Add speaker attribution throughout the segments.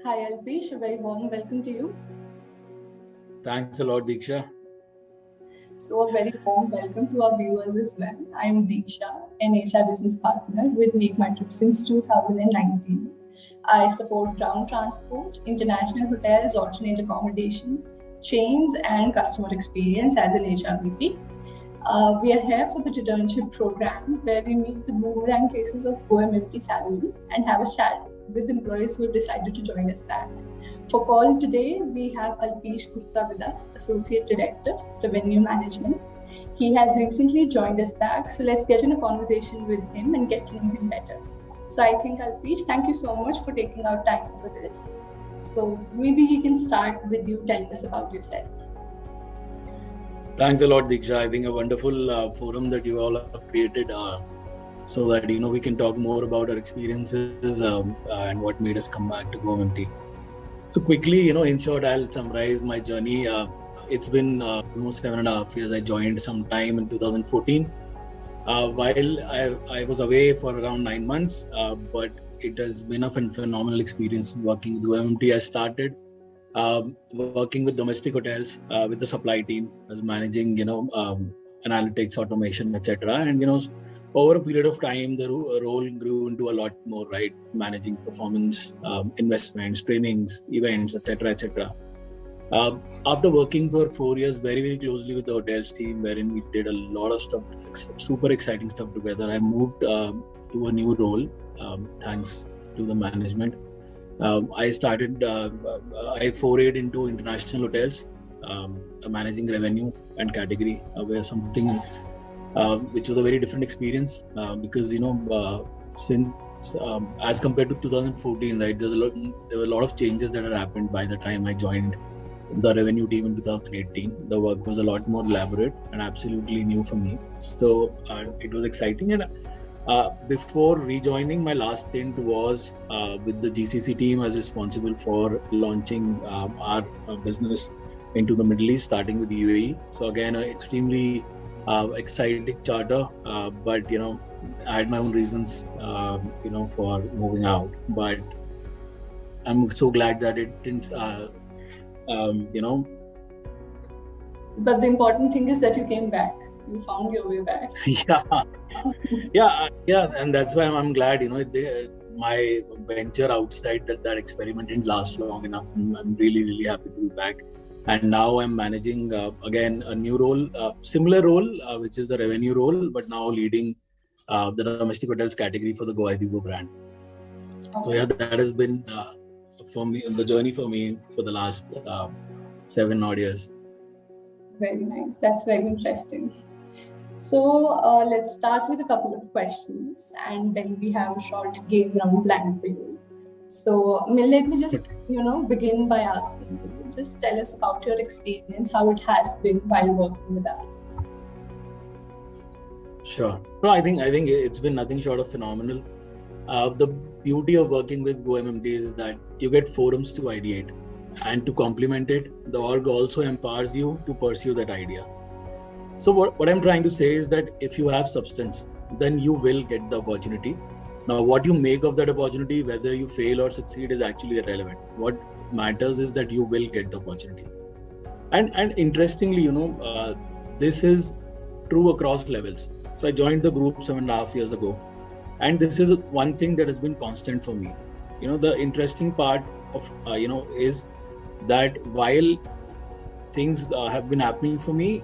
Speaker 1: Hi Alpish, a very warm welcome to you.
Speaker 2: Thanks a lot, Diksha.
Speaker 1: So a very warm welcome to our viewers as well. I am Diksha, an HR business partner with Make My Trip since 2019. I support ground transport, international hotels, alternate accommodation, chains and customer experience as an HR VP. We are here for the internship program where we meet the boomerang cases of go-mmt family and have a chat with employees who have decided to join us back. For call today, we have Alpish Gupta with us, Associate Director, Revenue Management. He has recently joined us back, so let's get in a conversation with him and get to know him better. So I think Alpish, thank you so much for taking our time for this. So maybe you can start with you telling us about yourself.
Speaker 2: Thanks a lot, Diksha. I think a wonderful forum that you all have created so that we can talk more about our experiences and what made us come back to go-mmt. So quickly, in short, I'll summarize my journey. It's been almost 7.5 years. I joined sometime in 2014. While I was away for around 9 months, but it has been a phenomenal experience working with go-mmt. I started working with domestic hotels with the supply team, as managing analytics, automation, etc. And over a period of time, the role grew into a lot more, right? Managing performance, investments, trainings, events, etc., etc. After working for 4 years very, very closely with the hotels team, wherein we did a lot of stuff, super exciting stuff together, I moved to a new role, thanks to the management. I forayed into international hotels, managing revenue and category, where something which was a very different experience because since as compared to 2014, right, there were a lot of changes that had happened by the time I joined the revenue team in 2018. The work was a lot more elaborate and absolutely new for me. So it was exciting. And before rejoining, my last stint was with the GCC team. I was responsible for launching our business into the Middle East, starting with UAE. So again, an extremely exciting charter, but I had my own reasons, for moving out. But I'm so glad that it didn't,
Speaker 1: But the important thing is that you came back. You found your way back.
Speaker 2: yeah, and that's why I'm glad. My venture outside that experiment didn't last long enough. I'm really, really happy to be back. And now I'm managing again a new role, similar role, which is the revenue role, but now leading the domestic hotels category for the go brand. So yeah, that has been for me the journey for me for the last 7 odd years.
Speaker 1: Very nice. That's very interesting. So let's start with a couple of questions, and then we have a short game round planned for you. So let me just begin by asking you, just tell us about your experience, how it has been while working with us.
Speaker 2: Sure. No, I think it's been nothing short of phenomenal. The beauty of working with go-mmt is that you get forums to ideate, and to complement it, the org also empowers you to pursue that idea. So what I'm trying to say is that if you have substance, then you will get the opportunity. Now, what you make of that opportunity, whether you fail or succeed, is actually irrelevant. What matters is that you will get the opportunity. And interestingly, this is true across levels. So I joined the group 7.5 years ago, and this is one thing that has been constant for me. The interesting part of is that while things have been happening for me,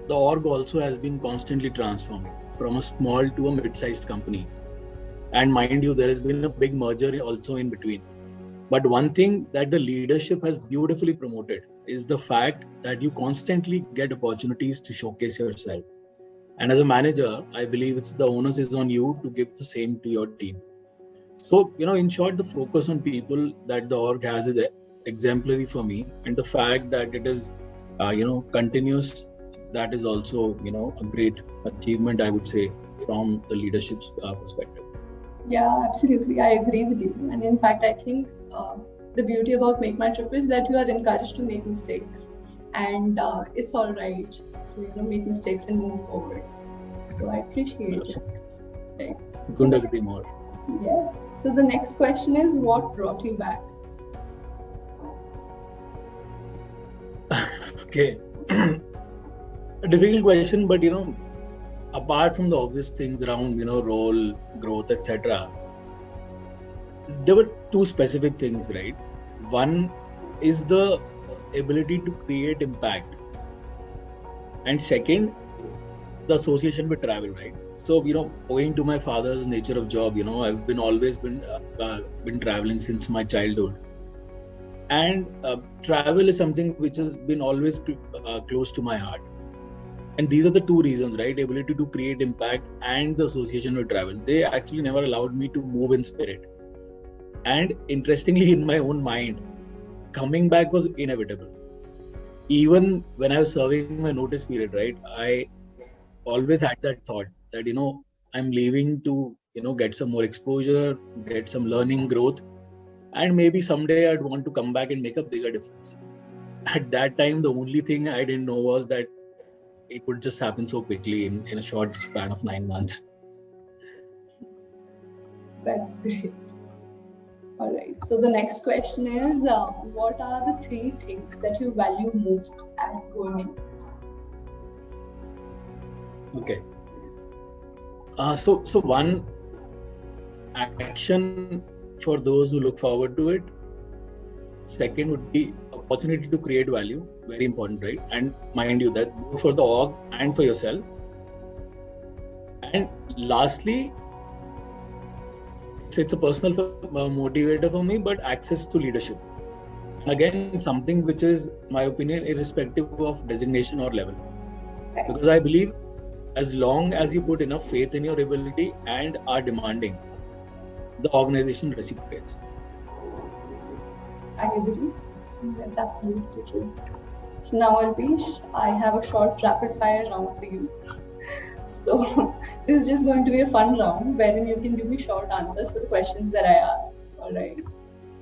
Speaker 2: the org also has been constantly transforming from a small to a mid-sized company. And mind you, there has been a big merger also in between. But one thing that the leadership has beautifully promoted is the fact that you constantly get opportunities to showcase yourself. And as a manager, I believe it's the onus is on you to give the same to your team. So, in short, the focus on people that the org has is exemplary for me. And the fact that it is, continuous, that is also, a great achievement, I would say, from the leadership's perspective.
Speaker 1: Yeah, absolutely. I agree with you. And in fact, I think the beauty about Make My Trip is that you are encouraged to make mistakes. And it's all right to make mistakes and move forward. So I appreciate it.
Speaker 2: Couldn't agree more.
Speaker 1: Yes. So the next question is, what brought you back?
Speaker 2: Okay. A difficult question, but apart from the obvious things around role, growth, etc., there were two specific things, right? One is the ability to create impact, and second, the association with travel, right? So owing to my father's nature of job, I've always been traveling since my childhood, and travel is something which has been always close to my heart. And these are the two reasons, right? Ability to create impact and the association with travel. They actually never allowed me to move in spirit. And interestingly, in my own mind, coming back was inevitable. Even when I was serving my notice period, right? I always had that thought that, I'm leaving to, get some more exposure, get some learning growth. And maybe someday I'd want to come back and make a bigger difference. At that time, the only thing I didn't know was that it would just happen so quickly in a short span of 9 months.
Speaker 1: That's great. All right. So the next question is, what are the 3 things that you value most at go-mmt?
Speaker 2: Okay. So one action for those who look forward to it. Second would be opportunity to create value. Very important, right? And mind you that both for the org and for yourself. And lastly, it's a personal motivator for me, but access to leadership. And again, something which is, my opinion, irrespective of designation or level. Because I believe as long as you put enough faith in your ability and are demanding, the organization reciprocates.
Speaker 1: I agree. That's absolutely true. So now, Alpish, I have a short rapid fire round for you. So this is just going to be a fun round wherein you can give me short answers for the questions that I ask. All right.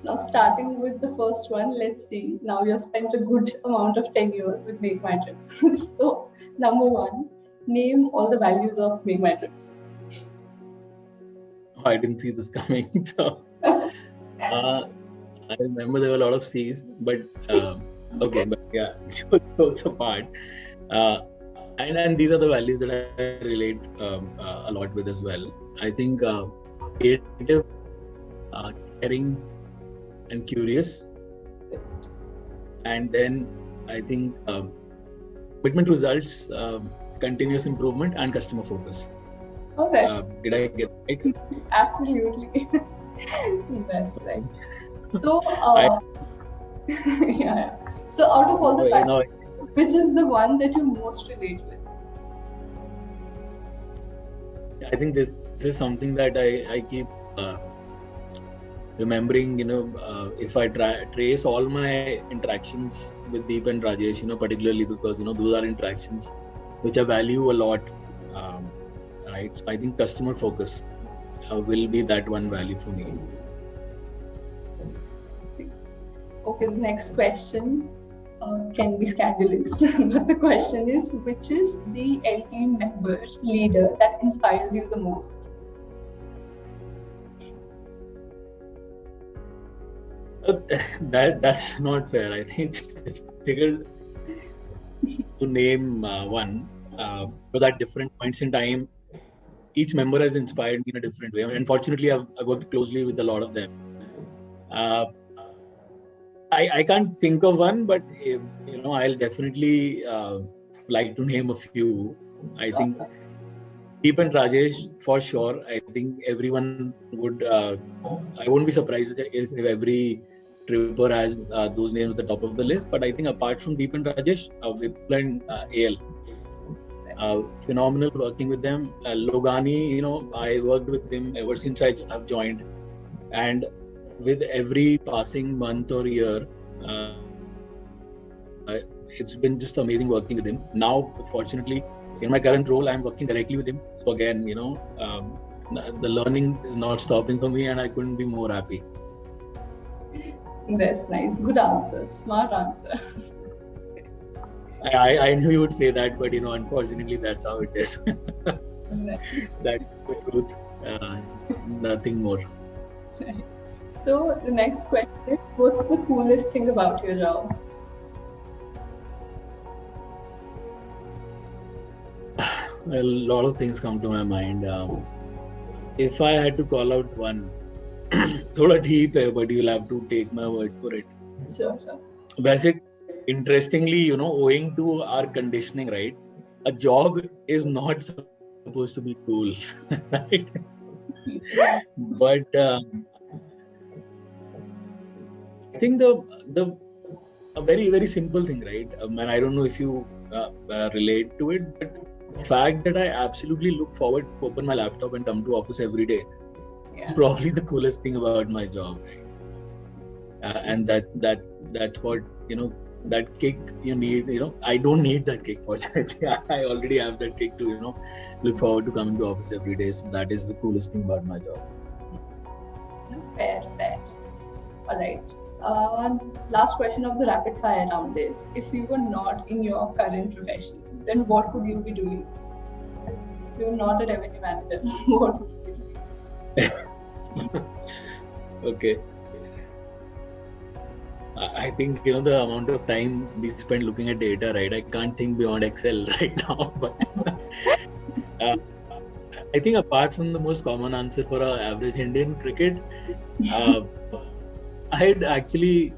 Speaker 1: Now, starting with the first one, let's see. Now you have spent a good amount of tenure with Make My Trip. So, number 1, name all the values of Make My Trip.
Speaker 2: I didn't see this coming. So, I remember there were a lot of C's, but okay, but yeah, jokes apart. And these are the values that I relate a lot with as well. I think creative, caring, and curious. And then I think commitment to results, continuous improvement, and customer focus.
Speaker 1: Okay.
Speaker 2: Did I get it right?
Speaker 1: Absolutely. That's right. So, yeah. So, out of all the values, which is the one that you most relate with?
Speaker 2: I think this is something that I keep remembering. If I trace all my interactions with Deep and Rajesh, particularly because those are interactions which I value a lot. Right. I think customer focus will be that one value for me.
Speaker 1: Okay, the next question can be scandalous, but the question is, which is the L team member, leader that inspires you the most?
Speaker 2: That's not fair. I think it's difficult to name one. But at different points in time, each member has inspired me in a different way. Unfortunately, I've worked closely with a lot of them. I can't think of one, but I'll definitely like to name a few. I think Deep and Rajesh for sure. I think everyone would. I won't be surprised if every tripper has those names at the top of the list. But I think apart from Deep and Rajesh, Vipul and AL, phenomenal working with them. Logani, I worked with him ever since I've joined, and with every passing month or year, it's been just amazing working with him. Now, fortunately, in my current role, I'm working directly with him. So again, the learning is not stopping for me, and I couldn't be more happy.
Speaker 1: That's nice. Good answer. Smart answer.
Speaker 2: I knew you would say that, but unfortunately, that's how it is. That's the truth. Nothing more.
Speaker 1: So the next question is, what's the coolest thing about your job?
Speaker 2: A lot of things come to my mind. If I had to call out one, thoda deep hai, but you'll have to take my word for it.
Speaker 1: Sure, sure.
Speaker 2: Basic, interestingly, owing to our conditioning, right? A job is not supposed to be cool, right? But I think the a very very simple thing, right? And I don't know if you relate to it, but the fact that I absolutely look forward to open my laptop and come to office every day is probably the coolest thing about my job, right? And that's what that kick you need. I don't need that kick, fortunately. I already have that kick to look forward to coming to office every day. So that is the coolest thing about my job.
Speaker 1: Fair. All right. Last question of the rapid fire round is: if you were not in your current profession, then what would you be doing? If you're not a revenue manager, what would you be doing?
Speaker 2: Okay. I think the amount of time we spend looking at data, right? I can't think beyond Excel right now, but I think apart from the most common answer for an average Indian cricket, I'd actually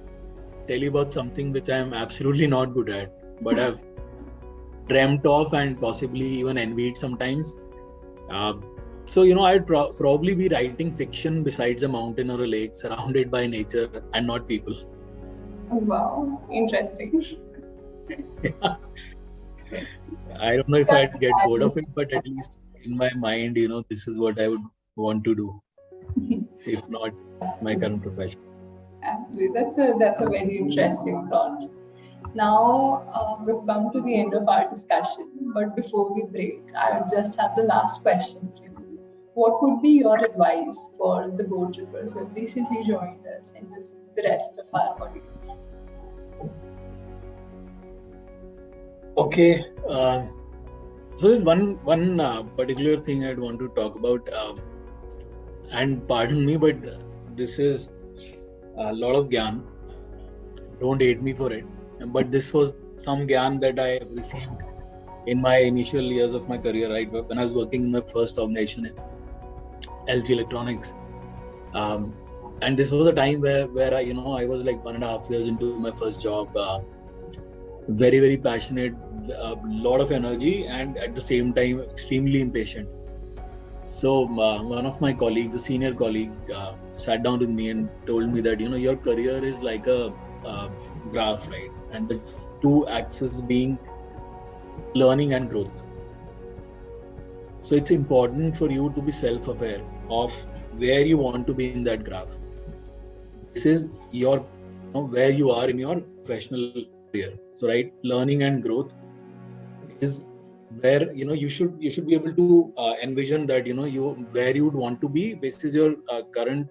Speaker 2: tell you about something which I'm absolutely not good at, but I've dreamt of and possibly even envied sometimes. So I'd probably be writing fiction besides a mountain or a lake, surrounded by nature and not people.
Speaker 1: Wow, interesting.
Speaker 2: Yeah. I don't know if I'd get bored of it, but at least in my mind, this is what I would want to do, if not my current profession.
Speaker 1: Absolutely, that's a very interesting thought. Now we've come to the end of our discussion, but before we break, I'll just have the last question for you. What would be your advice for the Go Trippers who have recently joined us and just the rest of our audience?
Speaker 2: Okay, so there's one particular thing I'd want to talk about, and pardon me, but this is a lot of gyan. Don't hate me for it, but this was some gyan that I received in my initial years of my career, right? When I was working in my first organization, LG Electronics, and this was a time where I was like 1.5 years into my first job. Very very passionate, a lot of energy, and at the same time extremely impatient. So one of my colleagues, a senior colleague, sat down with me and told me that your career is like a graph, right? And the two axes being learning and growth. So it's important for you to be self-aware of where you want to be in that graph. This is your where you are in your professional career. So right, learning and growth is where you should be able to envision that where you would want to be based on your current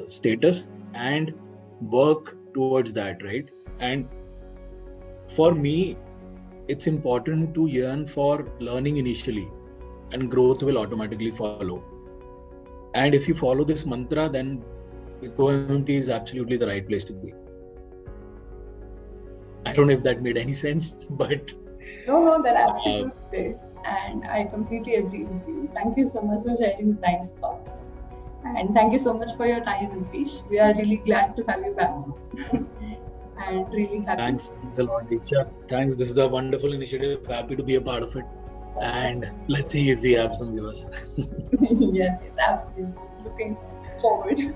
Speaker 2: status and work towards that, right? And for me, it's important to yearn for learning initially, and growth will automatically follow. And if you follow this mantra, then go-mmt is absolutely the right place to be. I don't know if that made any sense, but
Speaker 1: No, that absolutely did, and I completely agree with you. Thank you so much for sharing nice thoughts, and thank you so much for your time, Alpish. We are really glad to have you back, and really happy.
Speaker 2: Thanks a lot, Diksha. Thanks. This is a wonderful initiative. Happy to be a part of it, and let's see if we have some viewers.
Speaker 1: Yes, absolutely. Looking forward.